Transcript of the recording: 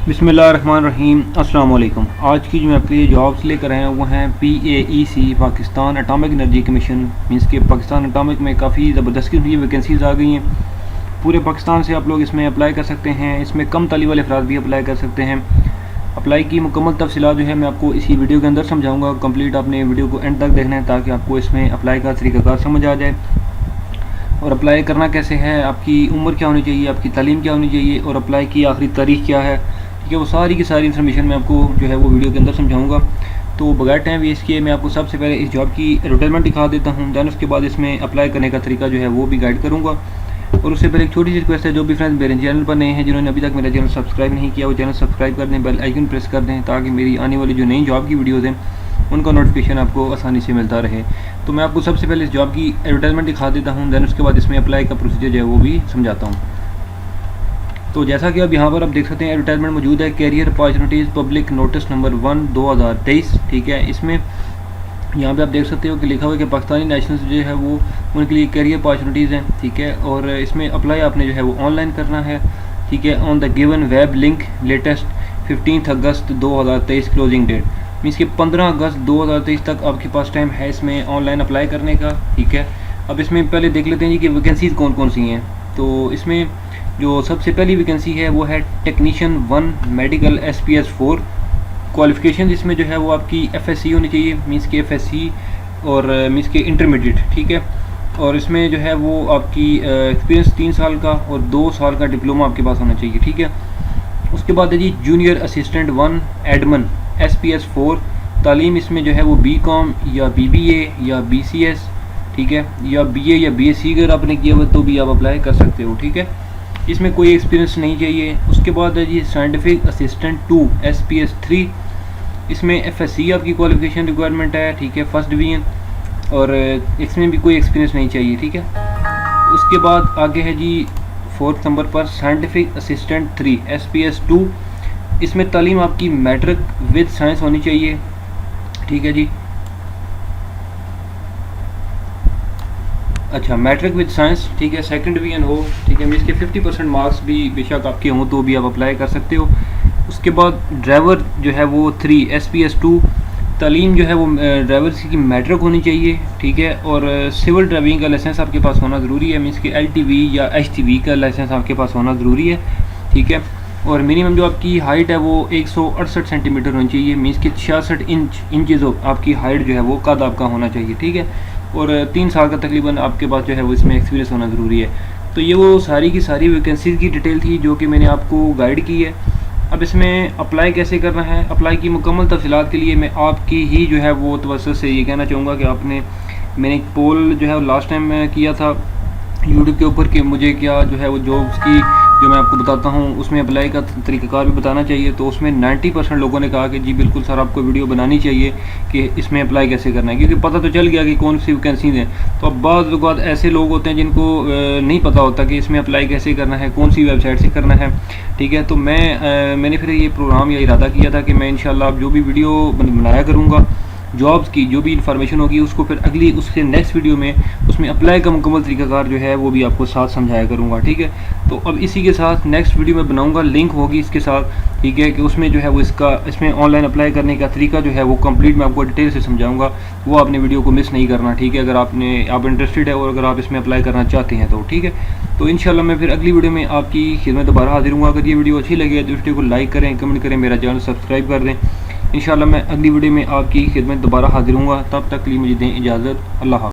बिस्मिल्लाहिर्रहमानिर्रहीम। अस्सलाम वालेकुम। आज की जो मैं आपके लिए जॉब्स लेकर आए हैं वो हैं PAEC Pakistan atomic energy commission. Means के पाकिस्तान एटॉमिक में काफ़ी ज़बरदस्त किस्म की वैकेंसीज़ आ गई हैं। पूरे पाकिस्तान से आप लोग इसमें अप्लाई कर सकते हैं। इसमें कम तालीम वाले अफराद भी अप्लाई कर सकते हैं। अप्लाई की मुकम्मल तफसीलात जो है मैं आपको इसी वीडियो के अंदर समझाऊँगा। कंप्लीट आपने वीडियो को एंड तक देखना है ताकि आपको इसमें अप्लाई का तरीक़ाकार समझ आ जाए। और अप्लाई करना कैसे है, आपकी उम्र क्या होनी चाहिए, आपकी तालीम क्या होनी चाहिए और अप्लाई की आखिरी तारीख़ क्या है, ठीक है, वो सारी की सारी इन्फॉर्मेशन मैं आपको जो है वो वीडियो के अंदर समझाऊंगा। तो बगैर टाइम वेस्ट किए मैं आपको सबसे पहले इस जॉब की एडवर्टाइजमेंट दिखा देता हूँ। दैन उसके बाद इसमें अप्लाई करने का तरीका जो है वो भी गाइड करूँगा। और उससे पहले एक छोटी सी रिक्वेस्ट है, जो भी फ्रेंड्स मेरे चैनल पर नए हैं, जिन्होंने अभी तक मेरा चैनल सब्सक्राइब नहीं किया, वो चैनल सब्सक्राइब कर दें, बेल आइकन प्रेस कर दें ताकि मेरी आने वाली जो नई जॉब की वीडियोज़ हैं उनका नोटिफिकेशन आपको आसानी से मिलता रहे। तो मैं आपको सबसे पहले इस जॉब की एडवर्टाइजमेंट दिखा देता हूँ। दैन उसके बाद इसमें अप्लाई का प्रोसीजर जो है वो भी समझाता हूँ। तो जैसा कि अब यहाँ पर आप देख सकते हैं एडवर्टाइजमेंट मौजूद है, career opportunities public notice number 1 2023, ठीक है। इसमें यहाँ पे आप देख सकते हो कि लिखा हुआ है कि पाकिस्तानी नेशनल्स जो है वो उनके लिए कैरियर अपॉर्चुनिटीज़ हैं, ठीक है। और इसमें अप्लाई आपने जो है वो ऑनलाइन करना है, ठीक है। On the given web link latest 15 August 2023 closing date, means कि 15 अगस्त 2023 तक आपके पास टाइम है इसमें ऑनलाइन अप्लाई करने का, ठीक है। अब इसमें पहले देख लेते हैं जी कि वैकेंसीज़ कौन कौन सी हैं। तो इसमें जो सबसे पहली वैकेंसी है वो है टेक्नीशियन 1 मेडिकल SPS 4। क्वालिफ़िकेशन इसमें जो है वो आपकी FSC होनी चाहिए, मीन्स के FSC और मीन्स के इंटरमीडिएट, ठीक है। और इसमें जो है वो आपकी एक्सपीरियंस 3 साल का और 2 साल का डिप्लोमा आपके पास होना चाहिए, ठीक है। उसके बाद है जी जूनियर असिस्टेंट 1 एडमन SPS 4। तालीम इसमें जो है वो BCom या BBA या BCS, ठीक है, या BA या BSc अगर आपने किया हुआ तो भी आप अप्लाई कर सकते हो, ठीक है। इसमें कोई एक्सपीरियंस नहीं चाहिए। उसके बाद है जी साइंटिफिक असिस्टेंट 2 SPS 3। इसमें FSC आपकी क्वालिफिकेशन रिक्वायरमेंट है, ठीक है, फर्स्ट डिवीजन, और इसमें भी कोई एक्सपीरियंस नहीं चाहिए, ठीक है। उसके बाद आगे है जी 4th नंबर पर साइंटिफिक असिस्टेंट 3 SPS 2। इसमें तालीम आपकी मैट्रिक विद साइंस होनी चाहिए, ठीक है जी। अच्छा, मैट्रिक विद साइंस, ठीक है, सेकंड डिवीजन हो, ठीक है। इसके 50% मार्क्स भी बेशक आपके हों तो भी आप अप्लाई कर सकते हो। उसके बाद ड्राइवर जो है वो 3 SPS 2। तालीम जो है वो ड्राइवर की मैट्रिक होनी चाहिए, ठीक है। और सिविल ड्राइविंग का लाइसेंस आपके पास होना ज़रूरी है, मीन्स कि LTV या HTV का लाइसेंस आपके पास होना ज़रूरी है, ठीक है। और मिनिमम जो आपकी हाइट है वो 168 सेंटीमीटर होनी चाहिए, मीन्स कि 66 इंचज़ आपकी हाइट जो है वो कद आपका होना चाहिए, ठीक है। और 3 साल का तकरीबन आपके पास जो है वो इसमें एक्सपीरियंस होना ज़रूरी है। तो ये वो सारी की सारी वैकेंसीज़ की डिटेल थी जो कि मैंने आपको गाइड की है। अब इसमें अप्लाई कैसे करना है, अप्लाई की मुकम्मल तफसीलात के लिए मैं आपकी ही जो है वो तवज्जो से ये कहना चाहूँगा कि मैंने एक पोल जो है वो लास्ट टाइम किया था यूट्यूब के ऊपर कि मुझे क्या जो है वो जॉब्स की जो मैं आपको बताता हूँ उसमें अप्लाई का तरीक़ाकार भी बताना चाहिए। तो उसमें 90% लोगों ने कहा कि जी बिल्कुल सर आपको वीडियो बनानी चाहिए कि इसमें अप्लाई कैसे करना है, क्योंकि पता तो चल गया कि कौन सी वैकेंसीज हैं। तो अब बाद ऐसे लोग होते हैं जिनको नहीं पता होता कि इसमें अप्लाई कैसे करना है, कौन सी वेबसाइट से करना है, ठीक है। तो मैंने फिर ये प्रोग्राम या इरादा किया था कि मैं इंशाल्लाह जो भी वीडियो बनाया करूँगा जॉब्स की जो भी इन्फॉर्मेशन होगी उसको फिर उसके नेक्स्ट वीडियो में उसमें अप्लाई का मुकम्मल तरीक़ाकार जो है वो भी आपको साथ समझाया करूँगा, ठीक है। तो अब इसी के साथ नेक्स्ट वीडियो में बनाऊँगा, लिंक होगी इसके साथ, ठीक है, कि उसमें जो है वो इसमें ऑनलाइन अप्लाई करने का तरीका जो है वो कंप्लीट मैं आपको डिटेल से समझाऊँगा। वो आपने वीडियो को मिस नहीं करना, ठीक है, अगर आप इंटरेस्टेड है और अगर आप इसमें अप्लाई करना चाहते हैं तो, ठीक है। तो इंशाल्लाह मैं फिर अगली वीडियो में आपकी खिदमत दोबारा हाजिर हूँ। अगर ये वीडियो अच्छी लगी तो वीडियो को लाइक करें, कमेंट करें, मेरा चैनल सब्सक्राइब कर दें। इंशाल्लाह मैं अगली वीडियो में आपकी खिदमत दोबारा हाजिर हूँ। तब तक के लिए मुझे दें इजाज़त। अल्लाह हाफ़िज़।